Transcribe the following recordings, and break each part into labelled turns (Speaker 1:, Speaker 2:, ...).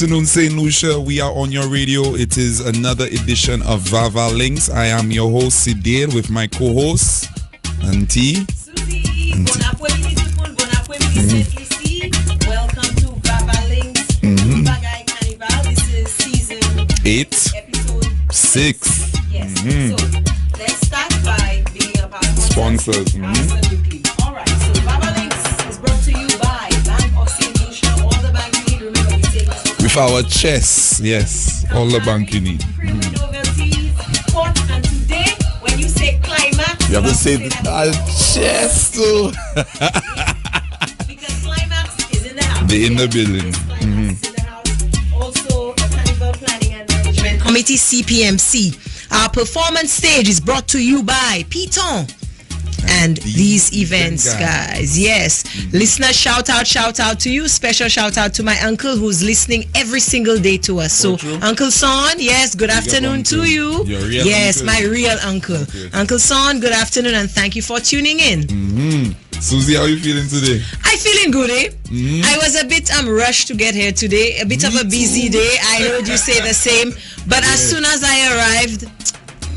Speaker 1: afternoon, St. Lucia. We are on your radio. It is another edition of Vaval Links. I am your host, Sidale, with my co-host, Auntie.
Speaker 2: Susie. Welcome to Vaval Links. Bagay Carnival. This is season
Speaker 1: 8,
Speaker 2: episode
Speaker 1: 6.
Speaker 2: Yes. So let's start by being a part of
Speaker 1: Sponsors.
Speaker 2: Absolutely. All right. So Vaval Links is brought to you by Bank of St.Lucia. All the bank you need. Remember, we take
Speaker 1: With our chess, yes, all the bank you need.
Speaker 2: Premium novelties, court, and today, when you say climax,
Speaker 1: You have to say chess too.
Speaker 2: Because climax is in the house.
Speaker 1: They're in the building.
Speaker 2: Climax is in the house. Also, a Carnival Planning and Management Committee, CPMC. Our performance stage is brought to you by Piton. And these events, guys. Yes. Listener, shout out to you. Special shout out to my uncle who's listening every single day to us. So, Uncle Son, yes, good afternoon to you.
Speaker 1: Your real
Speaker 2: yes,
Speaker 1: uncle?
Speaker 2: my real uncle.
Speaker 1: Okay.
Speaker 2: Uncle Son, good afternoon and thank you for tuning in.
Speaker 1: Susie, how are you feeling today?
Speaker 2: I'm feeling good, eh? I was a bit rushed to get here today. A bit of a busy day. I heard you say the same. But as soon as I arrived,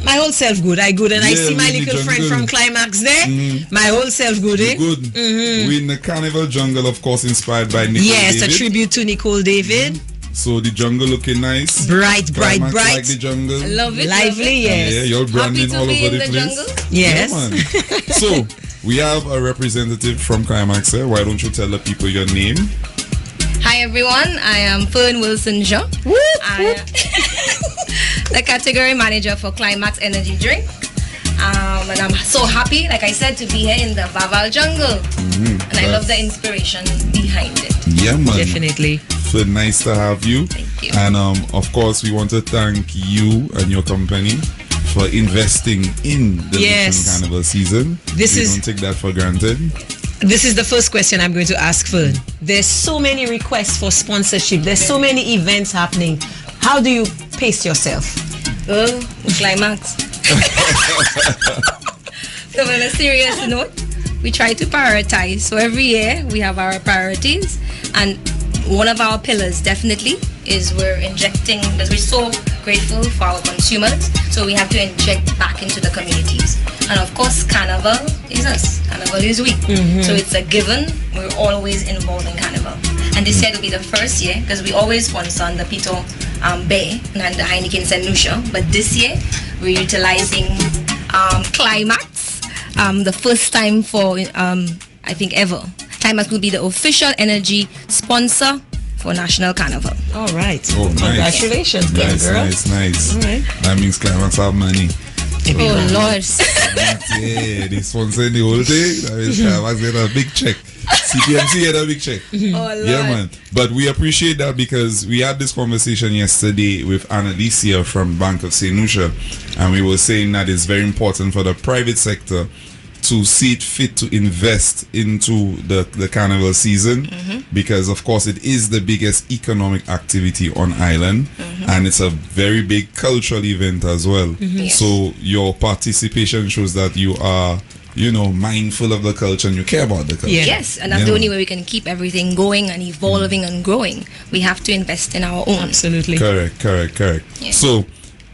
Speaker 2: my whole self good. I good. And I see my little friend from Climax there. My whole self good, eh?
Speaker 1: Good. We're in the Carnival jungle, of course, inspired by Nicole
Speaker 2: Yes,
Speaker 1: David.
Speaker 2: a tribute to Nicole David.
Speaker 1: So the jungle looking nice.
Speaker 2: Bright.
Speaker 1: Climax like the jungle.
Speaker 3: I love it.
Speaker 2: Lively, yes.
Speaker 1: Yeah, you're branding
Speaker 3: Happy to
Speaker 1: all
Speaker 3: be
Speaker 1: over
Speaker 3: in
Speaker 1: the
Speaker 3: the
Speaker 1: place.
Speaker 3: jungle.
Speaker 2: Yes.
Speaker 1: Yeah, man. So we have a representative from Climax here. Why don't you tell the people your name?
Speaker 3: Hi everyone, I am Fern Wilson Jean. I am the category manager for Climax Energy Drink. And I'm so happy, like I said, to be here in the Vaval jungle. And I love the inspiration behind it.
Speaker 1: Yeah, man.
Speaker 2: Definitely.
Speaker 1: So nice to have you.
Speaker 3: Thank you.
Speaker 1: And of course, we want to thank you and your company for investing in the Lucian Carnival season. We don't take that for granted.
Speaker 2: This is the first question I'm going to ask Fern. There's so many requests for sponsorship. There's so many events happening. How do you pace yourself?
Speaker 3: Oh, Climax. So on a serious note, we try to prioritize. So every year we have our priorities, and one of our pillars definitely is we're injecting, because we're so grateful for our consumers, so we have to inject back into the communities. And of course, Carnival is us. Carnival is we. So it's a given. We're always involved in Carnival. And this year will be the first year, because we always sponsor the Pito Bay and the Heineken St. Lucia. But this year, we're utilizing Climax. The first time for, I think, ever. Climax will be the official energy sponsor for National Carnival.
Speaker 2: All right.
Speaker 1: Oh, nice.
Speaker 2: Congratulations,
Speaker 1: Nice,
Speaker 2: girl.
Speaker 1: nice.
Speaker 2: All right.
Speaker 1: That means Climax have money.
Speaker 3: Oh, Lord.
Speaker 1: Yeah, they sponsor the whole thing. That means Climax get a big check. CPMC get a big check.
Speaker 3: Oh, Lord.
Speaker 1: Yeah, man. But we appreciate that, because we had this conversation yesterday with Annalisa from Bank of St. Lucia, and we were saying that it's very important for the private sector to see it fit to invest into the carnival season, because of course it is the biggest economic activity on island, and it's a very big cultural event as well. So your participation shows that you are, mindful of the culture and you care about the culture.
Speaker 3: Yes, and that's the only way we can keep everything going and evolving and growing. We have to invest in our own.
Speaker 2: Absolutely.
Speaker 1: Correct.
Speaker 3: Yeah.
Speaker 1: So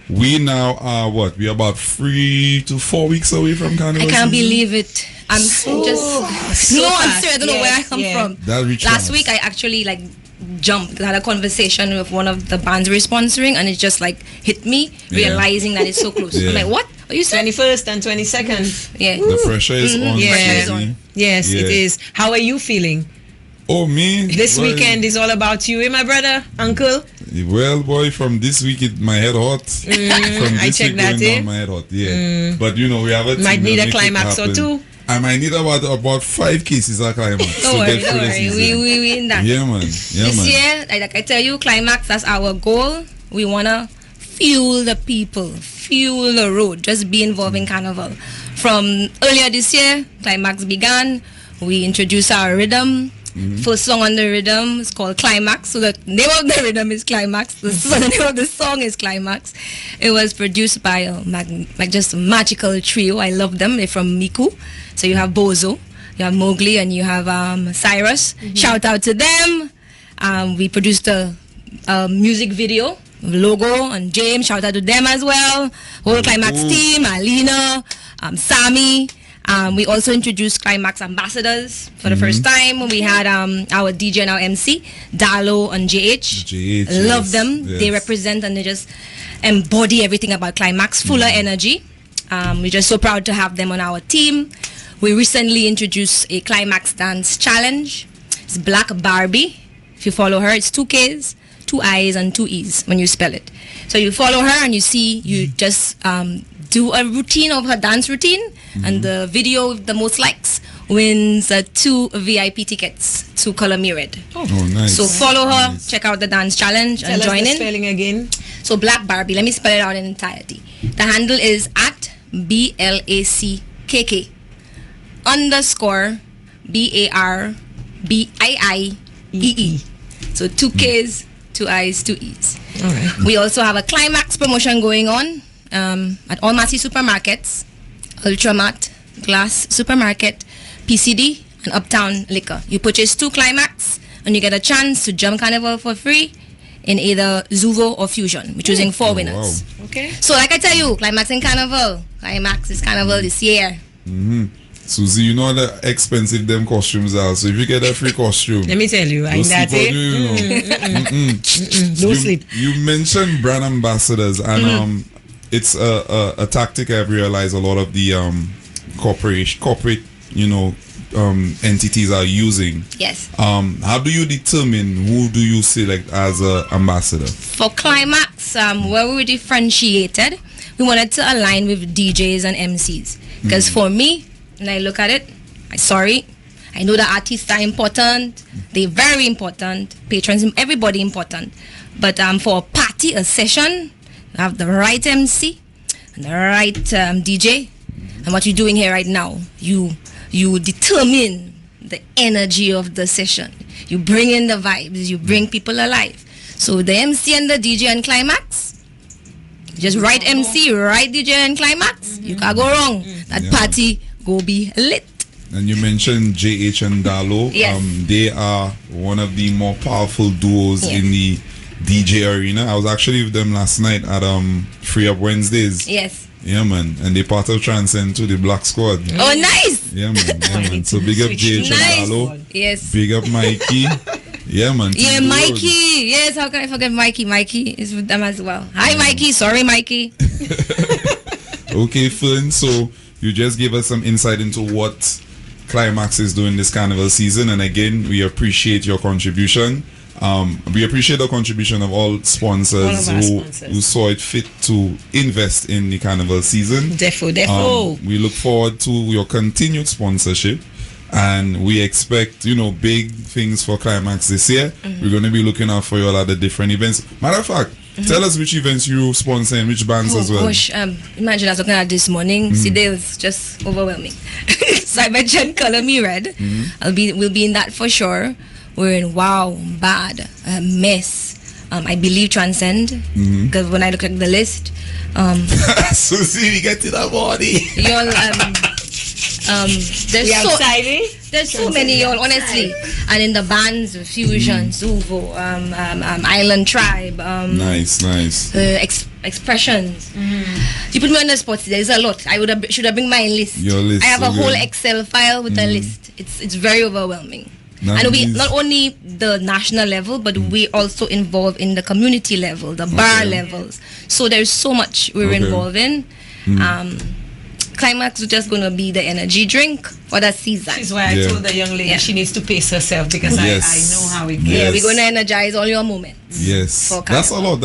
Speaker 1: we now are we're about 3 to 4 weeks away from carnival
Speaker 3: I can't
Speaker 1: season?
Speaker 3: believe it. I'm
Speaker 2: so
Speaker 3: I'm serious. I don't know where I come from.
Speaker 1: That reached
Speaker 3: Last
Speaker 1: us.
Speaker 3: week I actually jumped. I had a conversation with one of the bands we're sponsoring, and it just hit me, realizing that it's so close. I'm like, what? Are you saying?
Speaker 2: 21st and 22nd.
Speaker 3: Yeah.
Speaker 1: The pressure is on.
Speaker 2: Yeah.
Speaker 3: Pressure is on.
Speaker 2: Yes,
Speaker 1: Yeah.
Speaker 2: it is. How are you feeling?
Speaker 1: Oh, me?
Speaker 2: This
Speaker 1: Well,
Speaker 2: weekend is all about you, eh, my brother, uncle?
Speaker 1: Well, boy, from this week, my head hot. From
Speaker 2: I
Speaker 1: this
Speaker 2: check
Speaker 1: week
Speaker 2: that,
Speaker 1: going
Speaker 2: eh?
Speaker 1: down, my head hot, yeah. But, we have a team
Speaker 2: Might need
Speaker 1: that
Speaker 2: a
Speaker 1: make it
Speaker 2: climax or
Speaker 1: happen.
Speaker 2: two.
Speaker 1: I might need about 5 cases of climax.
Speaker 3: Don't
Speaker 1: to
Speaker 3: worry,
Speaker 1: get
Speaker 3: don't
Speaker 1: through the
Speaker 3: worry.
Speaker 1: season.
Speaker 3: We in that.
Speaker 1: Yeah, man. Yeah,
Speaker 3: This
Speaker 1: man.
Speaker 3: year, like I tell you, Climax, that's our goal. We want to fuel the people, fuel the road, just be involved in Carnival. From earlier this year, Climax began. We introduced our rhythm. First song on the rhythm is called Climax. So the name of the rhythm is Climax. The name of the song is Climax. It was produced by just a magical trio. I love them. They're from Miku. So you have Bozo, you have Mowgli, and you have Cyrus. Shout out to them. We produced the music video, logo, and James, shout out to them as well. Whole Climax team, Alina, Sammy. We also introduced Climax ambassadors for the first time. We had our DJ and our MC, Dalo and JH. Love them. Yes. They represent and they just embody everything about Climax, fuller energy. We're just so proud to have them on our team. We recently introduced a Climax dance challenge. It's Black Barbie. If you follow her, it's 2 Ks, 2 I's, and 2 E's when you spell it. So you follow her and you see, you just do a routine of her dance routine, and the video with the most likes wins 2 VIP tickets to Color Me Red.
Speaker 2: Oh,
Speaker 1: nice.
Speaker 3: So follow her, check out the dance challenge, and join in.
Speaker 2: Spelling again.
Speaker 3: So Black Barbie, let me spell it out in entirety. The handle is at BLACKK _ BARBIIEE. So 2 Ks, 2 I's, 2 E's.
Speaker 2: All right.
Speaker 3: We also have a Climax promotion going on at all Massy supermarkets, Ultramat, Glass Supermarket, PCD, and Uptown Liquor. You purchase 2 Climax and you get a chance to jump Carnival for free in either Zuvo or Fusion. We're choosing 4 winners.
Speaker 2: Wow. Okay.
Speaker 3: So like I tell you, Climax in Carnival. Climax is Carnival this year.
Speaker 1: Susie, you know how the expensive them costumes are. So if you get a free costume,
Speaker 2: Let me tell you, I
Speaker 1: don't
Speaker 2: that
Speaker 1: sleep on you,
Speaker 2: Don't
Speaker 1: you
Speaker 2: sleep.
Speaker 1: You mentioned brand ambassadors, and it's a tactic I've realized a lot of the corporate entities are using.
Speaker 3: Yes.
Speaker 1: How do you determine who do you select as an ambassador?
Speaker 3: For Climax, where we differentiated, we wanted to align with DJs and MCs. Because for me, when I look at it, I know the artists are important. They're very important. Patrons, everybody important. But for a party, a session, you have the right MC and the right DJ. And what you're doing here right now, you determine the energy of the session. You bring in the vibes. You bring people alive. So the MC and the DJ and Climax, just right MC, right DJ and Climax, you can't go wrong. That party go be lit.
Speaker 1: And you mentioned JH and Dalo.
Speaker 3: Yes.
Speaker 1: They are one of the more powerful duos in the DJ arena. I was actually with them last night at Free Up Wednesdays.
Speaker 3: Yes.
Speaker 1: Yeah, man. And they part of Transcend to the Black Squad.
Speaker 3: Oh, nice.
Speaker 1: Yeah, man. Yeah, man. So big up JH
Speaker 3: Nice.
Speaker 1: and Dalo.
Speaker 3: Yes.
Speaker 1: Big up Mikey. Yeah, man.
Speaker 3: Yeah, Mikey. Yes, how can I forget Mikey? Mikey is with them as well. Hi, Mikey. Sorry, Mikey.
Speaker 1: Okay, Fern. So you just gave us some insight into what Climax is doing this carnival season, and again, we appreciate your contribution. We appreciate the contribution of all sponsors who saw it fit to invest in the carnival season.
Speaker 2: Defo.
Speaker 1: We look forward to your continued sponsorship, and we expect big things for Climax this year. We're going to be looking out for you all at the different events. Matter of fact, tell us which events you sponsor and which bands as well.
Speaker 3: Gosh, imagine I was looking at this morning. See, they was just overwhelming. So I mentioned Color Me Red. We'll be in that for sure. We're in Wow, Bad, Mess. I believe Transcend. Because when I look at the list,
Speaker 1: Susie, we get to that body.
Speaker 3: y'all, there's so many, y'all, honestly. And in the bands, Fusion, Zuvo, Island Tribe,
Speaker 1: nice.
Speaker 3: Expressions. You put me on the spot. There's a lot. Should have bring my list.
Speaker 1: Your list.
Speaker 3: I have a whole Excel file with a list. It's very overwhelming. And we not only the national level, but we also involved in the community level, the bar levels. So there's so much we're involved in. Climax is just going to be the energy drink for that season.
Speaker 2: This is why I told the young lady she needs to pace herself, because I know how it goes.
Speaker 3: Yeah, we're going to energize all your moments.
Speaker 1: Yes. That's a lot.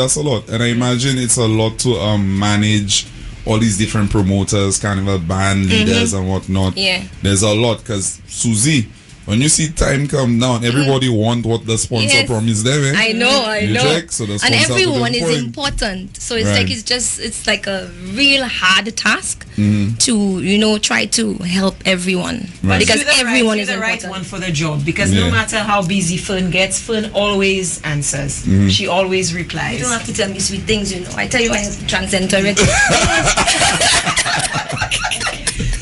Speaker 1: And I imagine it's a lot to manage all these different promoters, carnival band leaders and whatnot.
Speaker 3: Yeah.
Speaker 1: There's a lot, because Susie, when you see time come down, everybody want what the sponsor promised them.
Speaker 3: I know.
Speaker 1: Check, so the
Speaker 3: and everyone is important. So it's it's like a real hard task to try to help everyone because everyone is
Speaker 2: the
Speaker 3: important.
Speaker 2: right one for the job, because no matter how busy Fern gets, Fern always answers. She always replies.
Speaker 3: You don't have to tell me sweet things, I tell you I have to transcend to it.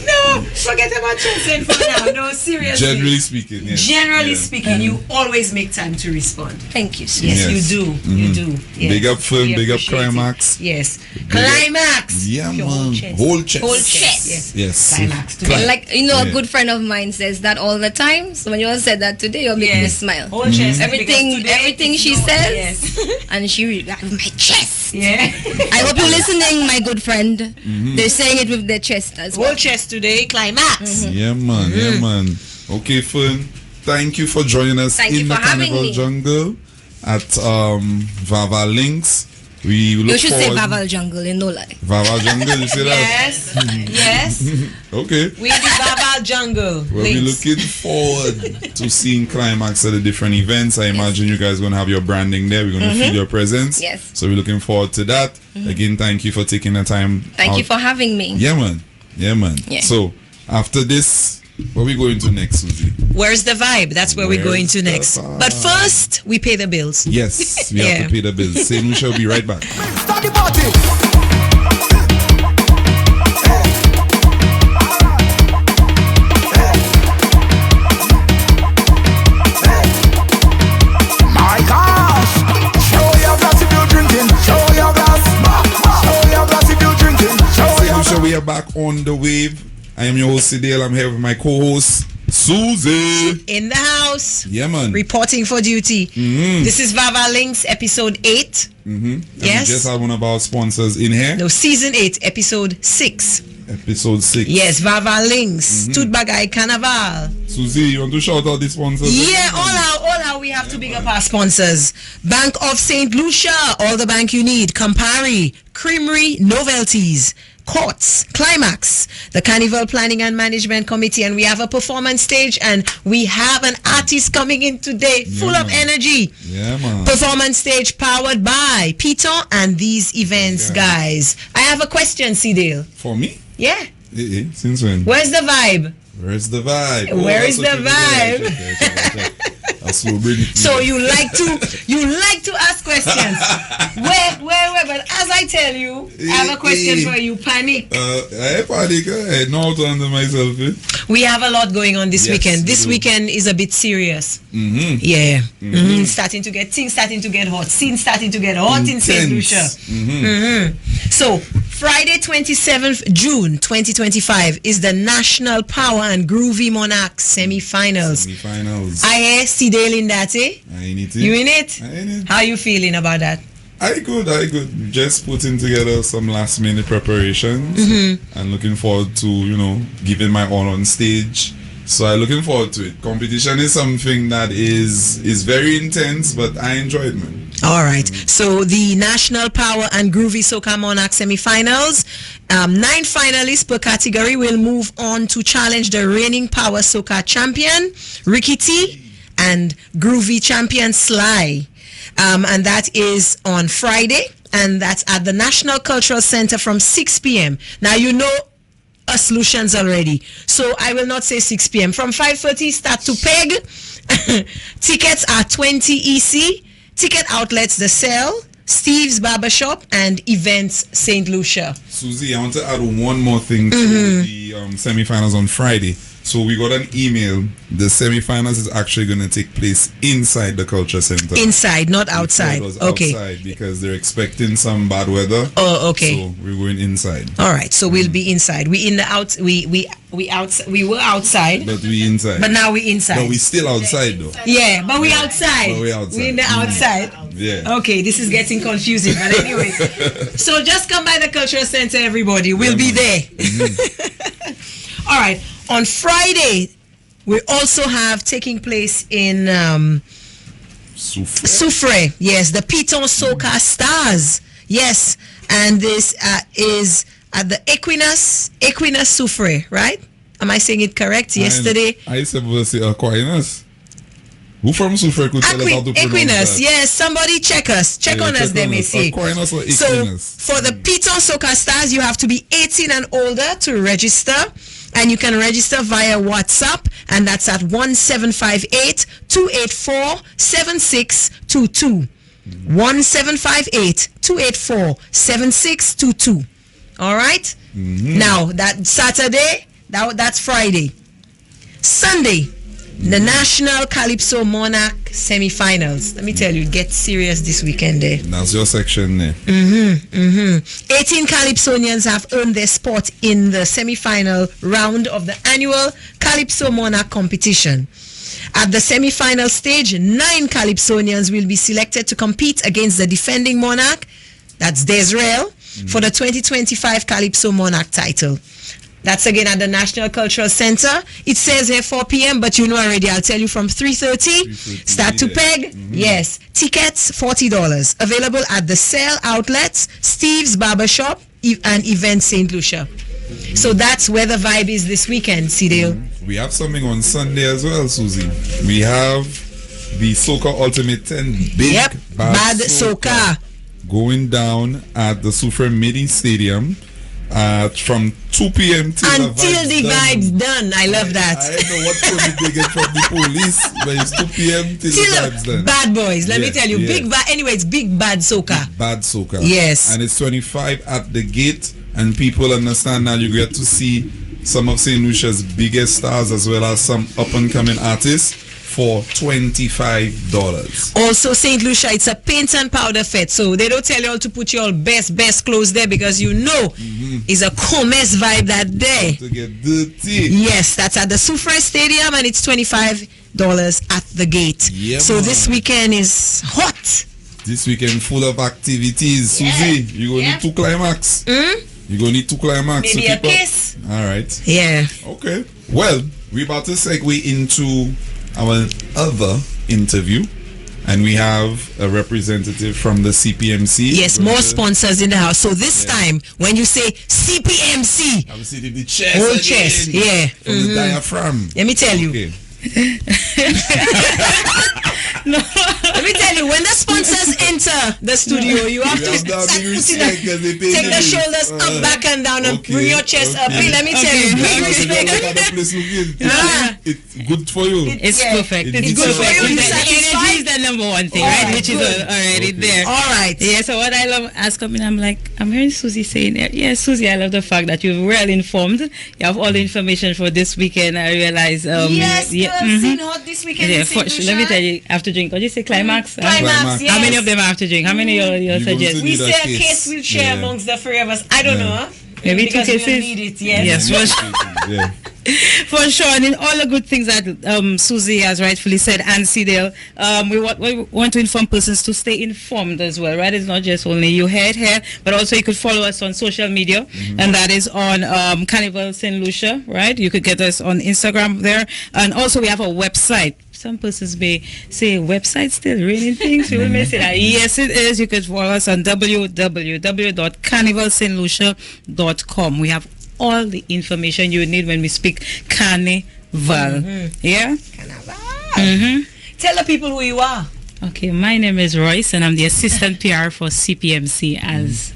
Speaker 2: No, forget got chest in for now. No, seriously.
Speaker 1: Generally speaking, yes.
Speaker 2: Generally speaking, you always make time to respond.
Speaker 3: Thank you, sir.
Speaker 2: Yes, you do. You do. Yes.
Speaker 1: Big up film,
Speaker 2: We
Speaker 1: big up
Speaker 2: appreciate
Speaker 1: Climax.
Speaker 2: it. Yes. Climax.
Speaker 1: Yeah,
Speaker 2: Your
Speaker 1: man.
Speaker 2: whole chest.
Speaker 1: Whole chest.
Speaker 2: Yes. Climax.
Speaker 3: Like, a good friend of mine says that all the time. So when you all said that today, you're making me smile.
Speaker 2: Whole chest.
Speaker 3: Everything she says, and she really like my chest.
Speaker 2: Yeah.
Speaker 3: I hope you're listening, my good friend. They're saying it with their chest as well.
Speaker 2: Whole chest today, Climax.
Speaker 1: Yeah, man. Yeah, man. Okay, Fern. Thank you for joining us in the Carnival Jungle at Vaval Links. You
Speaker 3: should say Vaval Jungle, no lie.
Speaker 1: Vaval Jungle, you say that?
Speaker 2: Yes.
Speaker 1: Okay.
Speaker 2: We the Vaval Jungle.
Speaker 1: We're looking forward to seeing Climax at the different events. I imagine you guys are going to have your branding there. We're going to feel your presence.
Speaker 3: Yes.
Speaker 1: So we're looking forward to that. Again, thank you for taking the time.
Speaker 3: Thank you for having me.
Speaker 1: Yeah, man. Yeah. So after this, where are we going to next, Susie?
Speaker 2: Where's the vibe? That's where we're going to next. But first, we pay the bills.
Speaker 1: Yes, we have to pay the bills. St.Lucia will be right back.
Speaker 4: Start the party. My gosh! Show your glass if you're drinking. Show your glass. Show your glass if you're drinking.
Speaker 1: St.Lucia, we are back on the wave. I am your host, Sidale. I'm here with my co-host, Susie.
Speaker 2: In the house.
Speaker 1: Yeah, man.
Speaker 2: Reporting for duty. This is Vaval Links, episode 8. Yes.
Speaker 1: We just have one of our sponsors in here.
Speaker 2: No, season 8, episode 6.
Speaker 1: Episode 6.
Speaker 2: Yes, Vaval Links. Tutbagay Carnival.
Speaker 1: Susie, you want to shout out the sponsors?
Speaker 2: Yeah, all how we have to big up our sponsors. Bank of St. Lucia, all the bank you need. Campari, Creamery, Novelties, Courts, Climax, the Carnival Planning and Management Committee, and we have a performance stage, and we have an artist coming in today, full of energy.
Speaker 1: Yeah, man.
Speaker 2: Performance stage powered by Peter and these events, guys. I have a question, Sidale.
Speaker 1: For me?
Speaker 2: Yeah.
Speaker 1: Since when?
Speaker 2: Where's the vibe?
Speaker 1: Where's the vibe?
Speaker 2: Where is the vibe? So you like to ask questions. Wait, but as I tell you, I have a question for you. Panic.
Speaker 1: I panic. I know how to handle myself.
Speaker 2: We have a lot going on this weekend. This weekend is a bit serious. Yeah. Starting to get hot. Scenes starting to get hot in St. Lucia. So Friday 27th June 2025 is the National Power and Groovy Monarchs semi-finals. I hear Sidale in that, eh?
Speaker 1: I in it.
Speaker 2: You in it?
Speaker 1: I in it.
Speaker 2: How you feeling about that?
Speaker 1: I good. Just putting together some last minute preparations and looking forward to, giving my all on stage. So I'm looking forward to it. Competition is something that is very intense, but I enjoy it, man.
Speaker 2: All right. So the National Power and Groovy Soca Monarch semi-finals, 9 finalists per category will move on to challenge the reigning Power Soca champion, Ricky T, and Groovy champion, Sly. And that is on Friday, and that's at the National Cultural Center from 6 p.m. Now, you know us Lucians already, so I will not say 6 p.m. From 5:30, start to peg. Tickets are 20 EC. Ticket outlets, The Cell, Steve's Barbershop, and Events St. Lucia.
Speaker 1: Susie, I want to add one more thing to the semi-finals on Friday. So we got an email. The semi-finals is actually going to take place inside the Culture Center.
Speaker 2: Inside, not outside. Okay.
Speaker 1: Outside because they're expecting some bad weather.
Speaker 2: Oh, okay.
Speaker 1: So we're going inside.
Speaker 2: All right. So we'll be inside. We were outside.
Speaker 1: But we inside.
Speaker 2: But now we inside.
Speaker 1: But we still outside though.
Speaker 2: Yeah, but we outside.
Speaker 1: But we outside.
Speaker 2: We in the outside.
Speaker 1: Yeah.
Speaker 2: Okay, this is getting confusing. But anyway, so just come by the Cultural Center, everybody. We'll be there. All right. On Friday, we also have taking place in Soufrière. Yes, the Piton Soca Stars. Yes, and this is at the Equinus Soufrière, right? Am I saying it correct? Yesterday.
Speaker 1: I supposed to say Aquinas. Who from Soufrière could tell us how to pronounce
Speaker 2: Equinus,
Speaker 1: that? Yes,
Speaker 2: somebody check us. Check on us, they may say.
Speaker 1: Aquinas or
Speaker 2: So,
Speaker 1: Equinus?
Speaker 2: for the Piton Soca Stars, you have to be 18 and older to register. And you can register via WhatsApp, and that's at 1758-284-7622. 1758-284-7622. All right? Now, that Saturday, That's Friday. Sunday, the National Calypso Monarch semi-finals. Let me tell you, get serious this weekend there.
Speaker 1: That's your section there.
Speaker 2: 18 Calypsonians have earned their spot in the semi-final round of the annual Calypso Monarch competition. At the semi-final stage, 9 Calypsonians will be selected to compete against the defending monarch, that's Desrael, for the 2025 Calypso Monarch title. That's again at the National Cultural Center. It says here 4 p.m., but you know already. I'll tell you from 3:30. Start to peg. Yes. Tickets, $40. Available at the Cell Outlets, Steve's Barbershop, and Event St. Lucia. So that's where the vibe is this weekend, Cedale.
Speaker 1: We have something on Sunday as well, Susie. We have the Soca Ultimate 10 Big Bad
Speaker 2: Soca
Speaker 1: going down at the Sufre Midi Stadium from 2 p.m.
Speaker 2: until the vibe's done. I love that.
Speaker 1: I don't know what permit they get from the police, but it's 2 p.m. till the vibe's done.
Speaker 2: Bad boys, let me tell you. Big bad. Anyway, it's Big Bad Soca.
Speaker 1: Big Bad Soca.
Speaker 2: Yes.
Speaker 1: And it's 25 at the gate, and people understand now you get to see some of St. Lucia's biggest stars as well as some up-and-coming artists for $25.
Speaker 2: Also, St. Lucia, it's a paint and powder fete, so they don't tell you all to put your best clothes there because you know it's a commerce vibe that day.
Speaker 1: To get dirty.
Speaker 2: Yes, that's at the Sufre Stadium, and it's $25 at the gate.
Speaker 1: Yeah,
Speaker 2: so
Speaker 1: man.
Speaker 2: this weekend is hot.
Speaker 1: This weekend full of activities. Susie, you're going to need 2 climax. You're going to need 2 climax.
Speaker 2: Maybe a kiss.
Speaker 1: All right.
Speaker 2: Yeah.
Speaker 1: Okay. Well, we're about to segue into our other interview, and we have a representative from the CPMC.
Speaker 2: Yes, more sponsors in the house. So this time, when you say CPMC,
Speaker 1: I'm sitting the chest.
Speaker 2: whole chest, yeah.
Speaker 1: From the diaphragm.
Speaker 2: Let me tell you.
Speaker 1: Okay.
Speaker 2: Let me tell you, when the sponsors enter the studio, you have to start putting take the shoulders up, back and down, and bring your chest up. Hey, let me tell you, big respect.
Speaker 1: It's good for you.
Speaker 5: It's perfect. It's good for you. The energy is the number one thing, right? Which is already there.
Speaker 2: All right.
Speaker 5: Yeah, so what I love as coming, I'm hearing Susie saying, yes, Susie, I love the fact that you're well informed. You have all the information for this weekend. I realize.
Speaker 2: Yes, seen hot this weekend.
Speaker 5: Yeah, let me tell you, after drink. What did you say, climax?
Speaker 2: Climax, yes.
Speaker 5: How many of them I have to drink? How many you suggest?
Speaker 2: We say a case we'll share amongst the 3 of us. I don't know.
Speaker 5: Maybe
Speaker 2: because
Speaker 5: 2 cases.
Speaker 2: we'll need it, yes.
Speaker 5: For sure, and in all the good things that Susie has rightfully said, and Cedale, we want to inform persons to stay informed as well, right? It's not just only you heard here, but also you could follow us on social media, and that is on Carnival St. Lucia, right? You could get us on Instagram there, and also we have a website. Some persons may say, website still raining things. We may say that. Yes, it is. You could follow us on www.carnivalstlucia.com. We have all the information you need when we speak Carnival. Yeah?
Speaker 2: Carnival. Tell the people who you are.
Speaker 5: Okay, my name is Royce, and I'm the assistant PR for CPMC as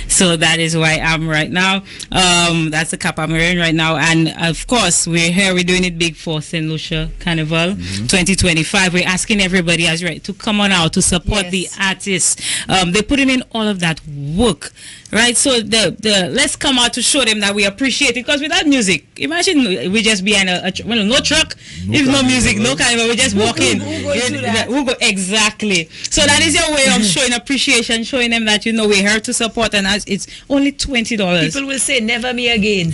Speaker 5: so that is why I'm right now. That's the cap I'm wearing right now, and of course we're here. We're doing it big for St. Lucia Carnival 2025. We're asking everybody as right to come on out to support the artists. They're putting in all of that work, right? So the let's come out to show them that we appreciate it, because without music, imagine we just behind no truck, if no music, no carnival, we just walk in. Who go exactly? So that is your way of showing appreciation, showing them that we're here to support, and it's only $20.
Speaker 2: People will say never me again.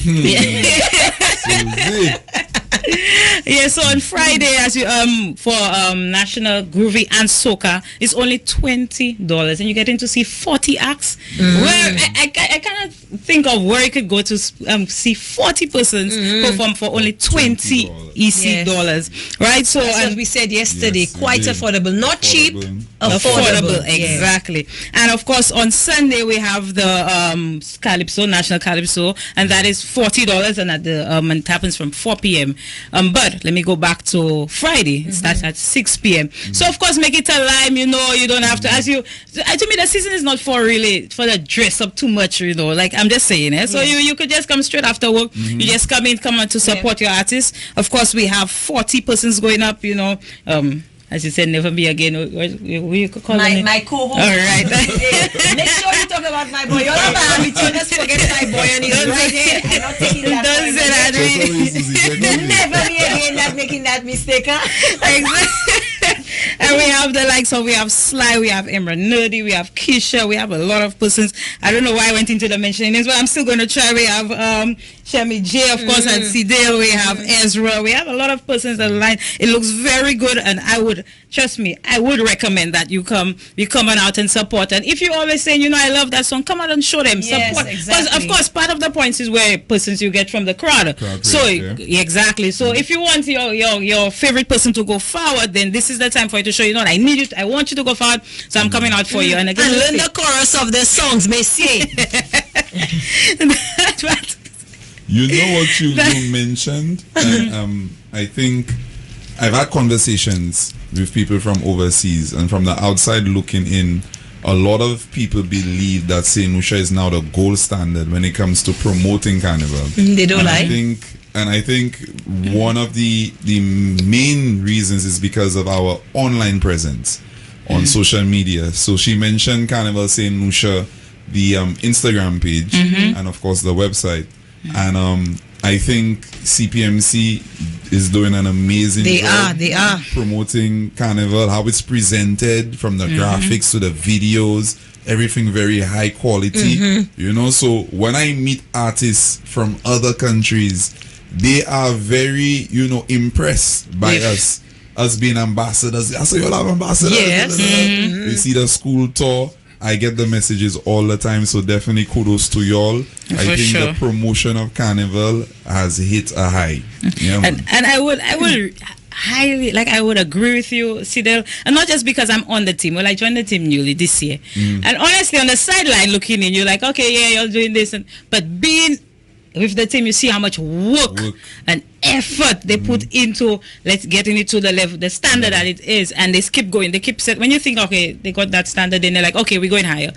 Speaker 5: Yeah, so on Friday, as you for National Groovy and Soca, it's only $20, and you get in to see 40 acts. Where I cannot think of where you could go to see 40 persons perform for only $20 EC dollars, right? So
Speaker 2: as we said yesterday, quite affordable, not cheap, affordable.
Speaker 5: Exactly. And of course, on Sunday we have the Calypso, National Calypso, and that is $40, and at the and it happens from 4 p.m. But let me go back to Friday. It starts at 6 p.m. So of course, make it a lime. You don't have to. To me, the season is not for the dress up too much. Like I'm just saying. So you could just come straight after work. You just come on to support your artists. Of course, we have 40 persons going up. as you said, never be again. What you call
Speaker 2: my co-host.
Speaker 5: All right.
Speaker 2: Make sure you talk about my boy. You're not going to just forget my boy and he's right here. I'm not taking that.
Speaker 5: Don't say that.
Speaker 2: Never be again not making that mistake, huh?
Speaker 5: Exactly. And we have the likes of, we have Sly, we have Emra Nerdy, we have Keisha, we have a lot of persons. I don't know why I went into the mentioning names, but I'm still going to try. We have Shemi J, of course, and Sidale. We have Ezra. We have a lot of persons on the line. It looks very good, and I would, trust me, I would recommend that you come on out and support. And if you're always saying, I love that song, come out and show them support. Because, of course, part of the points is where persons you get from the crowd. Exactly. So if you want your favorite person to go forward, then this is the time for you to show, I need you, I want you to go forward, so I'm coming out for you. And again,
Speaker 2: learn the chorus of the songs, Messi.
Speaker 1: You know what you mentioned? I think I've had conversations with people from overseas, and from the outside looking in, a lot of people believe that St. Lucia is now the gold standard when it comes to promoting Carnival.
Speaker 2: They don't lie.
Speaker 1: I think one of the main reasons is because of our online presence on social media. So she mentioned Carnival St. Lucia, the Instagram page, and of course the website. And I think CPMC is doing an amazing job.
Speaker 2: They are
Speaker 1: promoting Carnival, how it's presented, from the graphics to the videos, everything very high quality. So when I meet artists from other countries, they are very, impressed by us being ambassadors. I say, you'll have ambassadors.
Speaker 2: Yes.
Speaker 1: They see the school tour. I get the messages all the time, so definitely kudos to y'all. I think the promotion of Carnival has hit a high.
Speaker 5: And I would highly, I would agree with you, Sidel, and not just because I'm on the team. Well, I joined the team newly this year, and honestly, on the sideline looking in, you're like, okay, yeah, you're doing this, but being with the team, you see how much work and effort they put into getting it to the level, the standard that it is, and they keep going. They keep set. When you think, okay, they got that standard, then they're like, okay, we're going higher.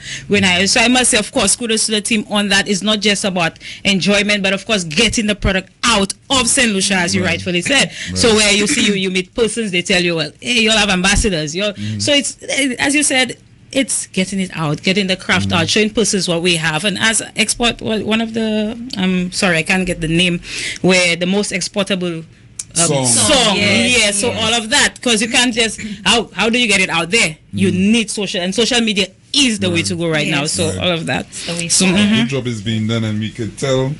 Speaker 5: So I must say, of course, kudos to the team on that. It's not just about enjoyment, but of course, getting the product out of St. Lucia, as you rightfully said. So where you see you meet persons, they tell you, well, hey, you'll have ambassadors. So it's, as you said, it's getting it out, getting the craft out, showing persons what we have. And as export, one of the, I'm sorry, I can't get the name, where the most exportable song. Yes. So all of that, because you can't just, how do you get it out there? You need social, and social media is the way to go right now. So all of that.
Speaker 1: So good job is being done, and we could tell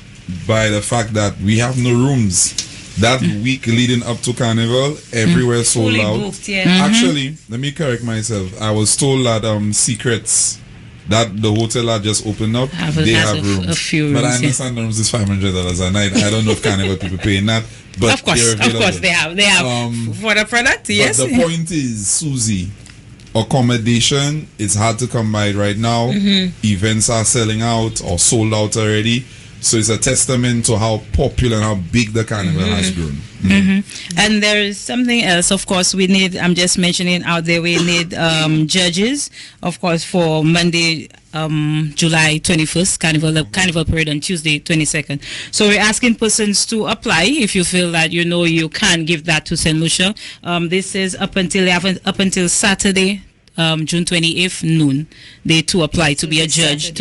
Speaker 1: by the fact that we have no rooms. That week leading up to Carnival, everywhere sold out.
Speaker 2: Booked,
Speaker 1: Actually, let me correct myself. I was told that Secrets, that the hotel that just opened up, they have rooms.
Speaker 5: A few rooms,
Speaker 1: but I understand the rooms is $500 a night. I don't know if Carnival people paying that. But
Speaker 5: of course they have. They have for the product. Yes.
Speaker 1: But the point is, Susie, accommodation is hard to come by right now. Events are selling out or sold out already. So it's a testament to how popular and how big the Carnival has grown.
Speaker 5: And there is something else, of course, we need, I'm just mentioning out there, we need judges, of course, for Monday, July 21st, the Carnival Parade on Tuesday, 22nd. So we're asking persons to apply if you feel that you can give that to St. Lucia. This is up until Saturday, June 28th, noon. They to apply to be a judge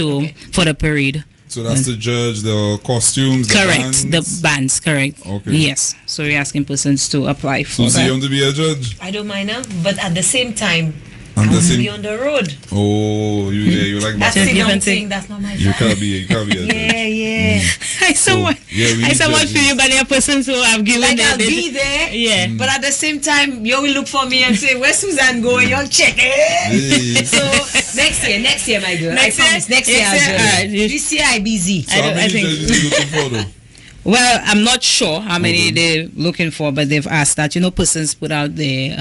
Speaker 5: for the parade.
Speaker 1: So that's the judge, the costumes,
Speaker 5: correct,
Speaker 1: the
Speaker 5: bands? The bands, correct.
Speaker 1: Okay.
Speaker 5: Yes. So we're asking persons to apply for
Speaker 1: Susie,
Speaker 5: that.
Speaker 1: you want to be a judge?
Speaker 2: I don't mind now, but at the same time, I want to be on the road.
Speaker 1: Oh, you like
Speaker 2: that's the thing. That's not my
Speaker 1: You can't be a judge.
Speaker 2: Yeah.
Speaker 5: I somewhat feel bad for persons who have given
Speaker 2: I'll be there.
Speaker 5: Yeah.
Speaker 2: But at the same time, you will look for me and say, where's Suzanne going? You'll check it. So next year, my girl. I promise. Next year I'll do it. This year I busy.
Speaker 1: So how many judges are you looking for though?
Speaker 5: Well, I'm not sure how many they're looking for, but they've asked that, persons put out the,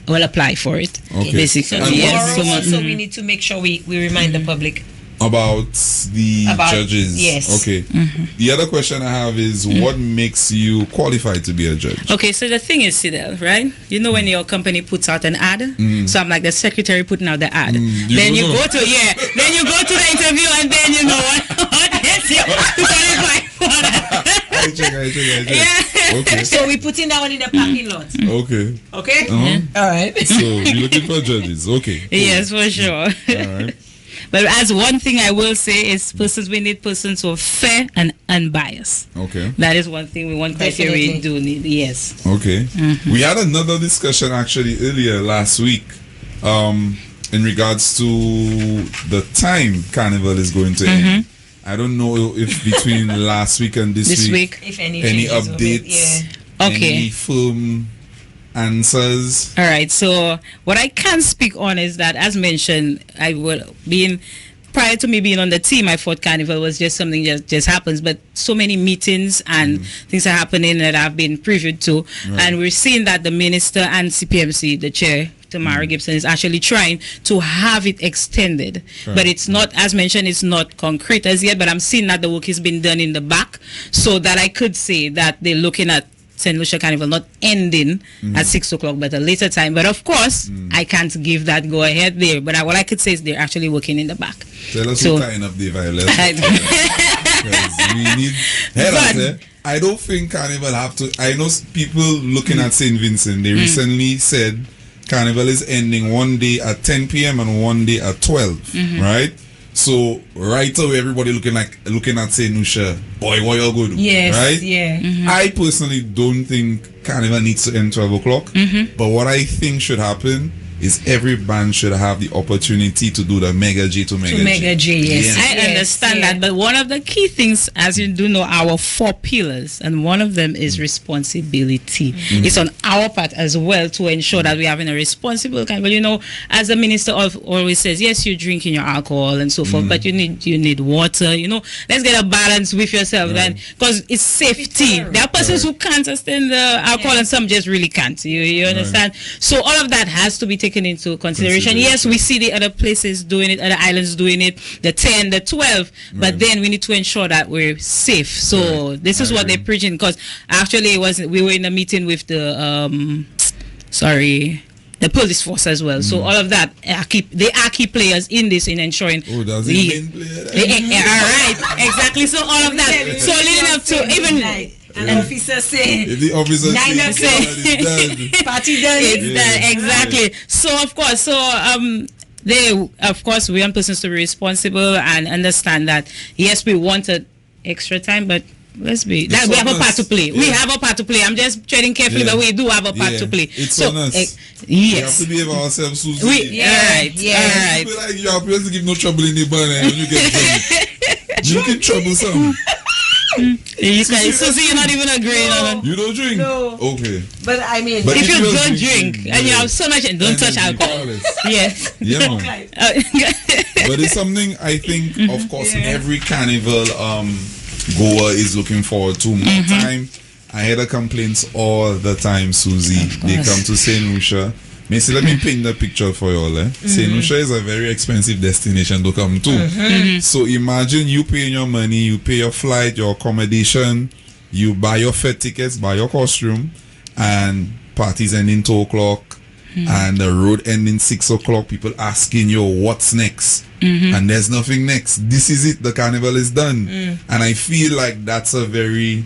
Speaker 5: will apply for it.
Speaker 1: Okay.
Speaker 5: Basically.
Speaker 2: So we need to make sure we remind the public
Speaker 1: about the judges.
Speaker 2: Yes.
Speaker 1: Okay. The other question I have is, what makes you qualified to be a judge?
Speaker 5: Okay, so the thing is, Sidel, right? When your company puts out an ad, so I'm like the secretary putting out the ad. Then you go to the interview, and then what gets you to qualify for that.
Speaker 1: check.
Speaker 5: Yeah.
Speaker 1: Okay.
Speaker 2: So we putting that one in the parking lot.
Speaker 1: Okay.
Speaker 2: Okay?
Speaker 1: Uh-huh.
Speaker 2: All right.
Speaker 1: So you're looking for judges. Okay. Cool.
Speaker 5: Yes, for sure.
Speaker 1: All right.
Speaker 5: But as one thing I will say is we need persons who are fair and unbiased.
Speaker 1: Okay.
Speaker 5: That is one thing we want criteria we
Speaker 2: Definitely.
Speaker 5: do need. Yes.
Speaker 1: Okay. We had another discussion actually earlier last week in regards to the time Carnival is going to end. I don't know if between last week and this week,
Speaker 2: If any changes of it,
Speaker 1: updates,
Speaker 5: Okay.
Speaker 1: any firm answers.
Speaker 5: All right. So what I can speak on is that, as mentioned, prior to me being on the team, I thought Carnival was just something just happens. But so many meetings and things are happening that I've been previewed to, and we're seeing that the minister and CPMC, the chair, Tamara Gibson, is actually trying to have it extended. But it's not, as mentioned, it's not concrete as yet. But I'm seeing that the work has been done in the back, so that I could say that they're looking at St. Lucia Carnival not ending at 6 o'clock but a later time. But of course I can't give that go ahead there, but what I could say is they're actually working in the back.
Speaker 1: Tell us who tying up the violence. Because we need I don't think Carnival have to. I know people looking at St. Vincent, they recently said Carnival is ending one day at 10 p.m. and one day at 12, right? So right away everybody looking at St. Lucia, boy, what you good?
Speaker 2: Yes,
Speaker 1: right?
Speaker 2: yeah.
Speaker 1: I personally don't think Carnival needs to end 12 o'clock. But what I think should happen is every band should have the opportunity to do the Mega J to Mega J.
Speaker 2: Mega J, yes.
Speaker 5: I understand that, but one of the key things, as you do know, our 4 pillars, and one of them is responsibility. It's on our part as well to ensure that we're having a responsible kind. But you know, as the minister always says, yes, you're drinking your alcohol and so forth, but you need water. You know, let's get a balance with yourself, then, because it's safety. There are persons who can't sustain the alcohol, and some just really can't. You understand? So all of that has to be taken into consideration. Yes, we see the other places doing it, other islands doing it, the 10, the 12, but then we need to ensure that we're safe. So this is what they're preaching, because actually we were in a meeting with the the police force as well. So all of that they are key players in this, in ensuring.
Speaker 1: Oh, does it mean player?
Speaker 5: All right, exactly. So all of that. So leading up to even.
Speaker 2: An officer say,
Speaker 1: if the officer
Speaker 2: say, party done.
Speaker 5: It's done, exactly. So of course, we want persons to be responsible and understand that yes, we wanted extra time, but let's be that we have a part to play. We have a part to play. I'm just treading carefully, but we do have a part to play.
Speaker 1: It's on us.
Speaker 5: Yes,
Speaker 1: we have to behave ourselves, Susie.
Speaker 5: All right.
Speaker 1: You feel like you are supposed to give no trouble in the band, and when you get trouble, you get troublesome.
Speaker 5: Susie, you're not even agreeing on it.
Speaker 1: You don't drink?
Speaker 2: No.
Speaker 1: Okay.
Speaker 2: But I mean,
Speaker 5: if you don't drink and you have so much, and don't touch alcohol. Yes.
Speaker 1: Yeah, man. But it's something I think, of course, every carnival goer is looking forward to. More time. I hear the complaints all the time, Susie. They come to St. Lucia. Macy, let me paint the picture for you all. St. Lucia is a very expensive destination to come to. So imagine you paying your money, you pay your flight, your accommodation, you buy your fare tickets, buy your costume, and parties ending 2 o'clock, and the road ending 6 o'clock. People asking you what's next, and there's nothing next. This is it. The carnival is done, and I feel like that's a very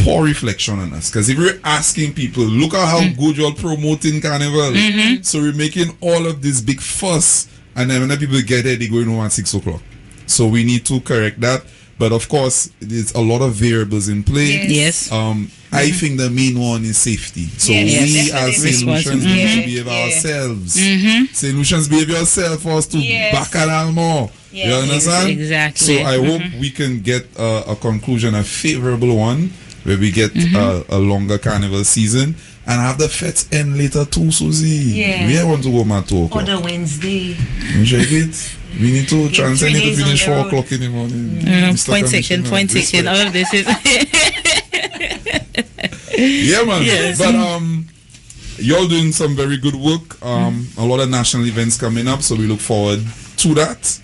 Speaker 1: poor reflection on us, because if we're asking people, look at how good you're promoting carnival, so we're making all of this big fuss, and then when the people get there, they're going home at 6 o'clock. So we need to correct that. But of course, there's a lot of variables in play.
Speaker 5: Yes.
Speaker 1: I think the main one is safety. So we as St. Lucians need to behave ourselves. St. Lucians, behave yourself for us to back it more. You understand?
Speaker 5: Exactly.
Speaker 1: So I hope we can get a conclusion, a favorable one, where we get a longer carnival season and have the fets end later too, Susie. We want to go my talk.
Speaker 2: Or the Wednesday.
Speaker 1: You check it? We need to transcend it to finish 4 o'clock in the morning.
Speaker 5: Point taken. All of this is.
Speaker 1: Yeah, man. Yes. But you're doing some very good work. A lot of national events coming up, so we look forward to that.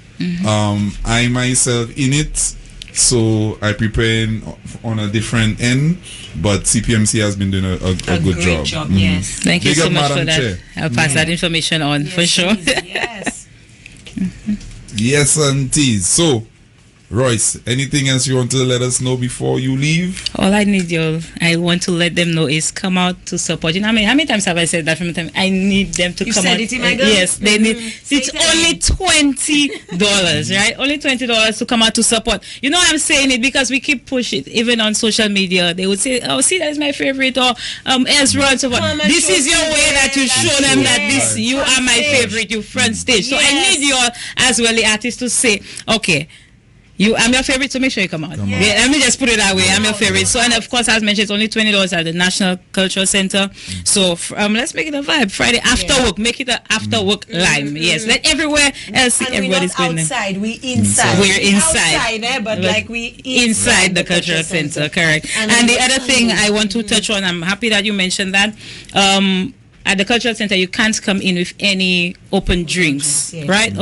Speaker 1: I myself in it. So I preparing on a different end, but CPMC has been doing a good job.
Speaker 2: Yes.
Speaker 5: Thank you
Speaker 1: Big
Speaker 5: so
Speaker 1: up,
Speaker 5: much
Speaker 1: Madam
Speaker 5: for that.
Speaker 1: Chair.
Speaker 5: I'll pass that information on for sure.
Speaker 2: Yes.
Speaker 1: Yes, aunties. So Royce, anything else you want to let us know before you leave?
Speaker 5: All I want to let them know is come out to support. You know, how many times have I said that from the time? I need them to come out.
Speaker 2: You said it, my girl?
Speaker 5: Yes, they need. It's only $20, right? Only $20 to come out to support. You know, I'm saying it because we keep pushing, even on social media. They would say, "Oh, see, that is my favorite," or Ezra and so on. This is your way that you show them that you are my favorite. You front stage. So I need you all as well, the artists, to say, okay, I'm your favorite, so make sure you come out. Yeah, let me just put it that way. I'm your favorite. So, and of course, as mentioned, it's only $20 at the National Cultural Center. So, let's make it a vibe. Friday after work, make it an after work live. Yes, let everywhere else see everybody's going there.
Speaker 2: Outside, we inside.
Speaker 5: We're inside.
Speaker 2: Outside, but like we
Speaker 5: inside the Cultural Center. Correct. And the other thing I want to touch on, I'm happy that you mentioned that. At the Cultural Center, you can't come in with any open drinks, right?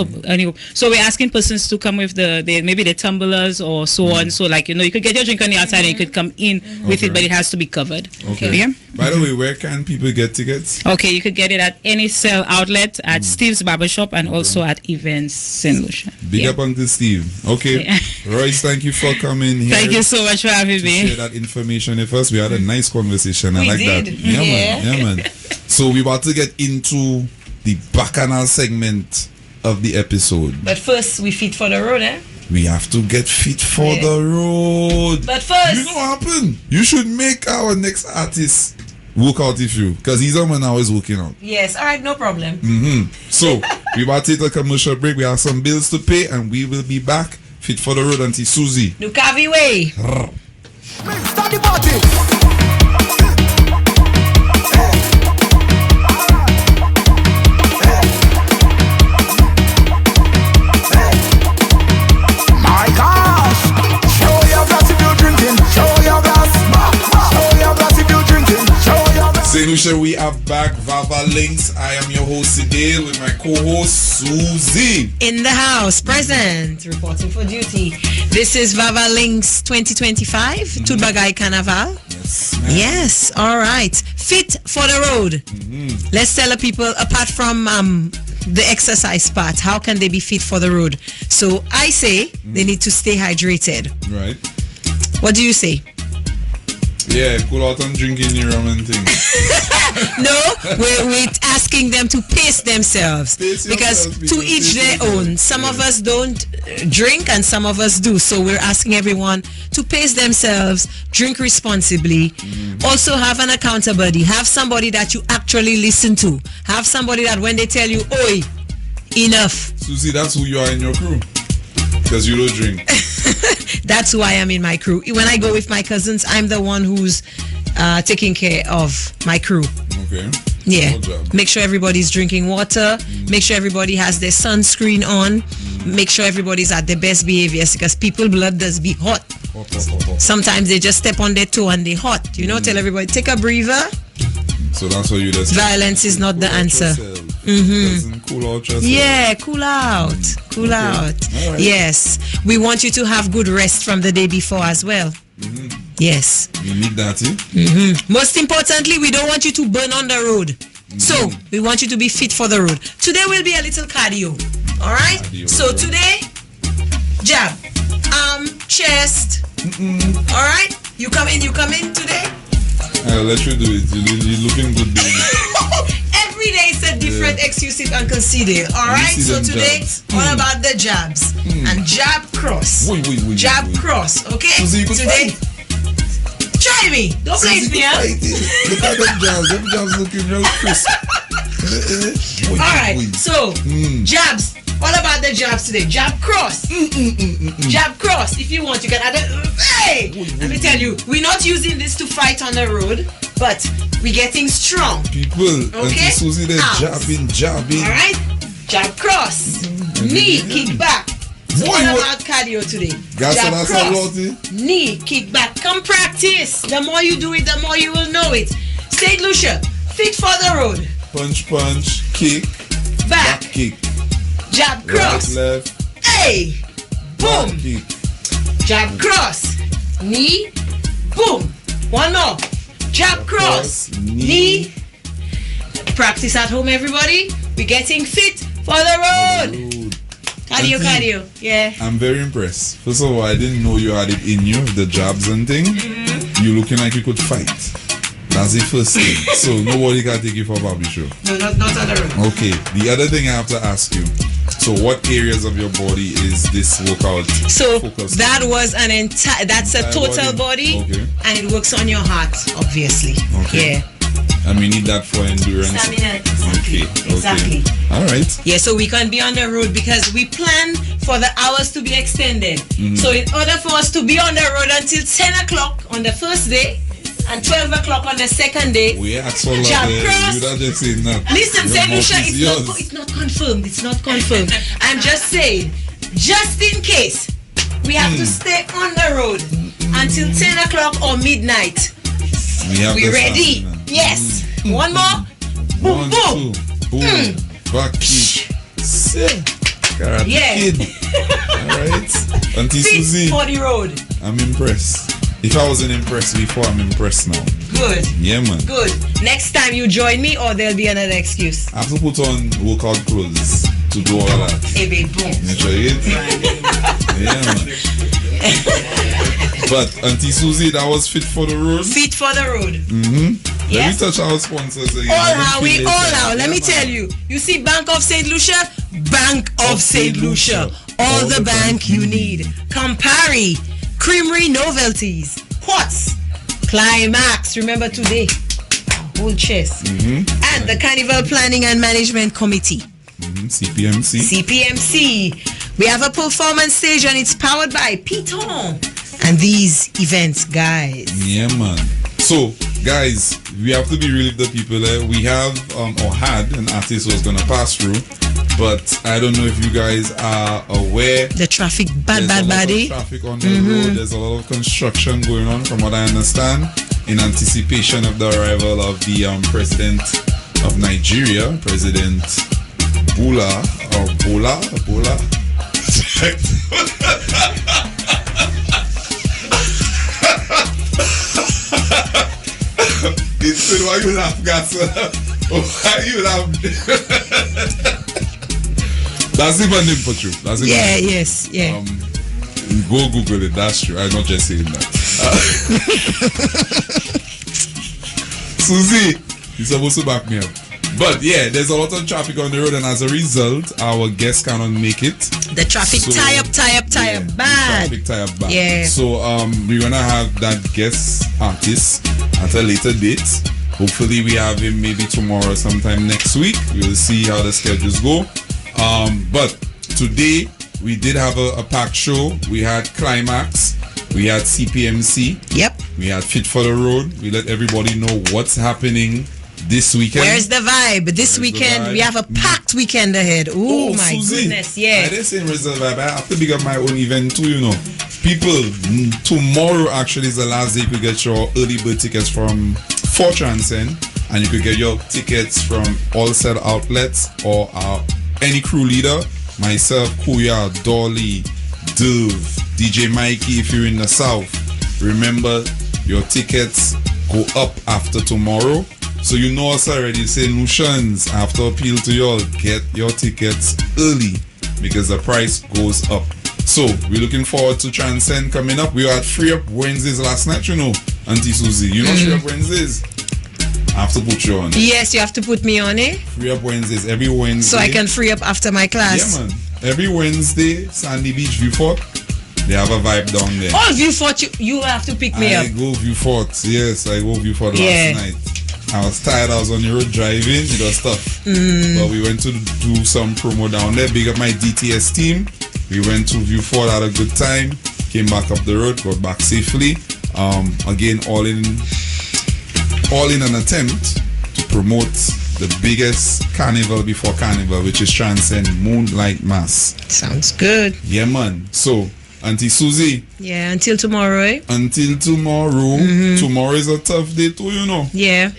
Speaker 5: So we're asking persons to come with maybe the tumblers or so on. So, like, you could get your drink on the outside and you could come in with it, but it has to be covered.
Speaker 1: Okay.
Speaker 5: Yeah?
Speaker 1: By the way, where can people get tickets?
Speaker 5: Okay, you could get it at any sale outlet, at Steve's Barbershop, and also at Events St.Lucia.
Speaker 1: Big up Uncle Steve. Okay. Royce, thank you for coming here.
Speaker 5: Thank you so much for having me.
Speaker 1: Share that information with us. We had a nice conversation. I like
Speaker 2: did.
Speaker 1: that. Yeah, man. So we're about to get into the bacchanal segment of the episode.
Speaker 2: But first, we fit for the road, eh?
Speaker 1: We have to get fit for the road.
Speaker 2: But first,
Speaker 1: you know what happened? You should make our next artist work out with you, because he's the one now is working out.
Speaker 2: Yes, all right, no problem.
Speaker 1: So we about to take a commercial break. We have some bills to pay, and we will be back fit for the road until Susie.
Speaker 2: Nukavi way.
Speaker 4: Start the party.
Speaker 1: St.Lucia, we are back. Vaval Links. I am your host today with my co-host Susie.
Speaker 2: In the house, present, reporting for duty. This is Vaval Links 2025, Tudbagai Carnival. Yes, all right. Fit for the road. Let's tell the people, apart from the exercise part, how can they be fit for the road? So I say they need to stay hydrated.
Speaker 1: Right.
Speaker 2: What do you say?
Speaker 1: Yeah, cool out and drinking your rum and thing.
Speaker 2: No, we're asking them to pace themselves. Because to each their own. Some of us don't drink and some of us do. So we're asking everyone to pace themselves, drink responsibly. Also have an accountability. Have somebody that you actually listen to. Have somebody that when they tell you, oi, enough.
Speaker 1: Susie, that's who you are in your crew. Because you don't drink.
Speaker 2: That's who I am in my crew. When I go with my cousins, I'm the one who's taking care of my crew.
Speaker 1: Okay.
Speaker 2: Yeah. Make sure everybody's drinking water. Make sure everybody has their sunscreen on. Make sure everybody's at their best behaviors, because people blood does be hot. Sometimes they just step on their toe and they hot. Tell everybody, take a breather.
Speaker 1: So that's what you just
Speaker 2: violence is not the answer.
Speaker 1: Cool out yourself.
Speaker 2: Yeah, cool out. Cool out. Right. Yes. We want you to have good rest from the day before as well. Yes.
Speaker 1: We need that, eh?
Speaker 2: Most importantly, we don't want you to burn on the road. So, we want you to be fit for the road. Today will be a little cardio. Alright? So, today, jab, arm, chest. Alright? You come in today?
Speaker 1: I'll let you do it. You're looking good, baby.
Speaker 2: Every day it's a different excuse if Uncle C. Alright? So today, all about the jabs. And jab cross. Jab cross. Okay? Today, try me. Don't place me, huh?
Speaker 1: Look at them jabs. Them jabs looking real crisp.
Speaker 2: Alright, so jabs. All about the jabs today. Jab cross. Jab cross. If you want, you can add it. Hey! Let me tell you, we're not using this to fight on the road, but we're getting strong.
Speaker 1: People,
Speaker 2: okay?
Speaker 1: Susie, they're jabbing.
Speaker 2: Alright? Jab cross. Knee, kick back. So all about cardio today. Jab cross. Knee, kick back. Come practice. The more you do it, the more you will know it. St.Lucia, fit for the road.
Speaker 1: Punch, kick.
Speaker 2: Back
Speaker 1: kick.
Speaker 2: Jab cross.
Speaker 1: Right, left.
Speaker 2: Hey! Boom!
Speaker 1: Kick.
Speaker 2: Jab cross. Knee. Boom! One more. Jab cross. Knee. Practice at home, everybody. We're getting fit for the road. Cardio. Yeah.
Speaker 1: I'm very impressed. First of all, I didn't know you had it in you, the jabs and thing. You looking like you could fight. That's the first thing. So nobody can take you for a Bobby show.
Speaker 2: No, not on the road.
Speaker 1: Okay. The other thing I have to ask you. So what areas of your body is this workout focused
Speaker 2: that
Speaker 1: on?
Speaker 2: was an entire, that's a total body.
Speaker 1: Okay.
Speaker 2: And it works on your heart, obviously.
Speaker 1: Okay.
Speaker 2: Yeah.
Speaker 1: And we need that for endurance.
Speaker 2: Stamina.
Speaker 1: Okay. All right.
Speaker 2: Yeah, so we can be on the road because we plan for the hours to be extended. So in order for us to be on the road until 10 o'clock on the first day and 12 o'clock on the second day,
Speaker 1: we asked for
Speaker 2: jump cross.
Speaker 1: You not just saying that.
Speaker 2: Listen,
Speaker 1: Your
Speaker 2: St.Lucia,
Speaker 1: mouth is
Speaker 2: it's not confirmed. It's not confirmed. I'm just saying, just in case, we have to stay on the road until 10 o'clock or midnight. We ready?
Speaker 1: Stamina.
Speaker 2: Yes. One more. Boom,
Speaker 1: One,
Speaker 2: boom.
Speaker 1: two, boom. Back kick. Sit. Karate
Speaker 2: Yeah.
Speaker 1: Kid. Alright. Auntie
Speaker 2: Fit
Speaker 1: Susie,
Speaker 2: for the road.
Speaker 1: I'm impressed. If I wasn't impressed before, I'm impressed now.
Speaker 2: Good.
Speaker 1: Yeah, man.
Speaker 2: Good. Next time you join me or there'll be another excuse.
Speaker 1: I have to put on workout clothes to do all that.
Speaker 2: Hey, babe, boom.
Speaker 1: You try it? Yeah, man. But Auntie Susie, that was fit for the road.
Speaker 2: Fit for the road.
Speaker 1: Let
Speaker 2: Yes.
Speaker 1: me touch our sponsors again.
Speaker 2: All
Speaker 1: I don't
Speaker 2: out,
Speaker 1: feel
Speaker 2: we
Speaker 1: it.
Speaker 2: all out. Let
Speaker 1: Yeah,
Speaker 2: me
Speaker 1: man.
Speaker 2: tell you. You see Bank of St. Lucia? Bank of St. Lucia. All the bank you need. Campari, Creamery Novelties, Quartz, Climax. Remember today, a whole chest. And the Carnival Planning and Management Committee.
Speaker 1: CPMC.
Speaker 2: CPMC. We have a performance stage and it's powered by Piton. And these events, guys.
Speaker 1: Yeah, man. So, guys, we have to be real with the people there. We have, or had, an artist who was going to pass through. But I don't know if you guys are aware.
Speaker 2: The traffic,
Speaker 1: There's a lot of
Speaker 2: bad.
Speaker 1: traffic on the road. There's a lot of construction going on, from what I understand, in anticipation of the arrival of the president of Nigeria, President Bola. It's why you laugh, guys. Why you laugh? That's even name for true. That's even
Speaker 2: Yeah,
Speaker 1: name.
Speaker 2: yes, yeah.
Speaker 1: Go Google it. That's true. I'm not just saying that. Susie, you're supposed to back me up. But yeah, there's a lot of traffic on the road, and as a result, our guests cannot make it.
Speaker 2: The traffic
Speaker 1: So,
Speaker 2: tie up
Speaker 1: Yeah, the
Speaker 2: bad.
Speaker 1: traffic tie up bad.
Speaker 2: Yeah.
Speaker 1: So we're gonna have that guest artist at a later date. Hopefully we have him maybe tomorrow, sometime next week. We'll see how the schedules go. But today we did have a packed show. We had Climax, we had CPMC,
Speaker 2: Yep.
Speaker 1: we had Fit for the Road. We let everybody know what's happening this weekend.
Speaker 2: Where's the vibe? This
Speaker 1: the
Speaker 2: weekend
Speaker 1: vibe?
Speaker 2: we have a packed weekend ahead. Oh my
Speaker 1: Susie,
Speaker 2: goodness,
Speaker 1: I
Speaker 2: yeah.
Speaker 1: didn't say where's the vibe. I have to big up my own event too, you know. People, tomorrow actually is the last day you could get your early bird tickets from for Transcend, and you could get your tickets from all said outlets or any crew leader, myself, Kuya, Dolly, Dove, DJ Mikey if you're in the south. Remember, your tickets go up after tomorrow. So you know us already. St. Lucians, I have to appeal to you all, get your tickets early because the price goes up. So we're looking forward to Transcend coming up. We had Free Up Wednesdays last night, you know, Auntie Susie. You know Free Up Wednesdays? I have to put you on.
Speaker 2: Yes, you have to put me on it
Speaker 1: Free Up Wednesdays every Wednesday.
Speaker 2: so I can free up after my class.
Speaker 1: Yeah, man. Every Wednesday, Sandy Beach, View Fort. They have a vibe down there.
Speaker 2: All of you thought you have to pick me
Speaker 1: I
Speaker 2: up.
Speaker 1: go View Fort. Yes, I go View Fort
Speaker 2: Yeah.
Speaker 1: last night. I was tired. I was on the road driving. It was tough. But we went to do some promo down there. Big up my DTS team. We went to View Fort, had a good time. Came back up the road, got back safely. Again, all in an attempt to promote the biggest carnival before carnival, which is Transcend Moonlight Mass.
Speaker 2: Sounds good.
Speaker 1: Yeah, man. So, Auntie Susie,
Speaker 2: Yeah, until tomorrow, eh?
Speaker 1: until tomorrow. Tomorrow is a tough day too, you know.
Speaker 2: Yeah.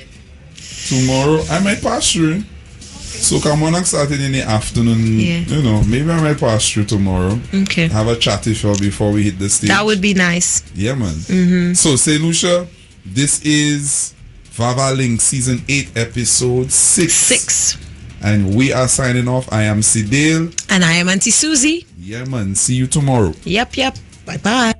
Speaker 1: Tomorrow I might pass through. So come on and start it in the afternoon.
Speaker 2: Yeah.
Speaker 1: You know, maybe I might pass through tomorrow.
Speaker 2: Okay.
Speaker 1: Have a chat with you before we hit the stage.
Speaker 2: That would be nice.
Speaker 1: Yeah, man. So, St. Lucia, this is Vaval Link Season 8, Episode 6.
Speaker 2: 6.
Speaker 1: And we are signing off. I am Sidale.
Speaker 2: And I am Auntie Susie.
Speaker 1: Yeah, man. See you tomorrow.
Speaker 2: Yep. Bye-bye.